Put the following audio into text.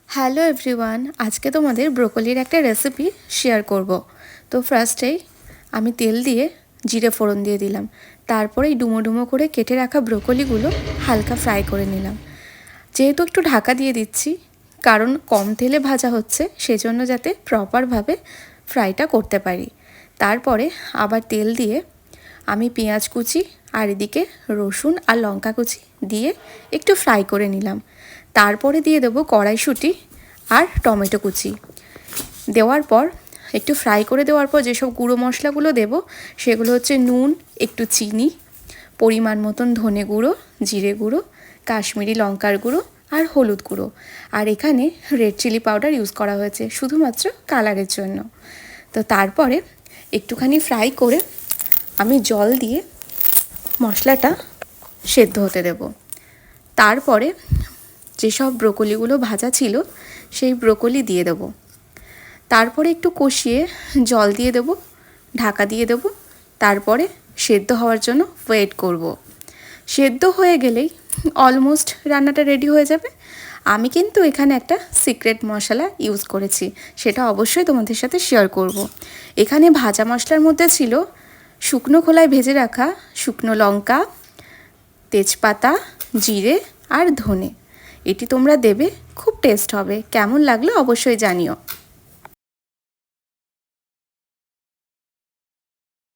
Hello everyone, আজকে তোমাদের ব্রোকলির একটা রেসিপি শেয়ার করব। তো ফার্স্টেই আমি তেল দিয়ে জিরে ফোড়ন দিয়ে দিলাম। তারপরে এই ডুমো ডুমো করে কেটে রাখা ব্রোকলিগুলো হালকা ফ্রাই করে নিলাম। যেহেতু একটু ঢাকা দিয়ে দিচ্ছি, কারণ কম তেলে ভাজা হচ্ছে, সেজন্য যাতে প্রপারভাবে ফ্রাইটা করতে পারি। তারপরে আবার তেল দিয়ে আমি পেঁয়াজ কুচি আর এদিকে রসুন আর লঙ্কা কুচি দিয়ে একটু ফ্রাই করে নিলাম। তারপরে দিয়ে দেবো কড়াইশুঁটি আর টমেটো কুচি। দেওয়ার পর একটু ফ্রাই করে দেওয়ার পর যেসব গুঁড়ো মশলাগুলো দেবো সেগুলো হচ্ছে নুন, একটু চিনি, পরিমাণ মতন ধনে গুঁড়ো, জিরে গুঁড়ো, কাশ্মীরি লঙ্কার গুঁড়ো আর হলুদ গুঁড়ো। আর এখানে রেড চিলি পাউডার ইউজ করা হয়েছে শুধুমাত্র কালারের জন্য। তো তারপরে একটুখানি ফ্রাই করে আমি জল দিয়ে মশলাটা সেদ্ধ হতে দেব। তারপরে যেসব ব্রোকলিগুলো ভাজা ছিল সেই ব্রোকলি দিয়ে দেব। তারপরে একটু কষিয়ে জল দিয়ে দেব, ঢাকা দিয়ে দেব। তারপরে সেদ্ধ হওয়ার জন্য ওয়েট করব। সেদ্ধ হয়ে গেলেই অলমোস্ট রান্নাটা রেডি হয়ে যাবে। আমি কিন্তু এখানে একটা সিক্রেট মশলা ইউজ করেছি, সেটা অবশ্যই তোমাদের সাথে শেয়ার করব। এখানে ভাজা মশলার মধ্যে ছিল শুকনো খোলায় ভেজে রাখা শুকনো লঙ্কা, তেজপাতা, জিরে আর ধনে। এটি তোমরা দেবে, খুব টেস্ট হবে। কেমন লাগলো অবশ্যই জানিও।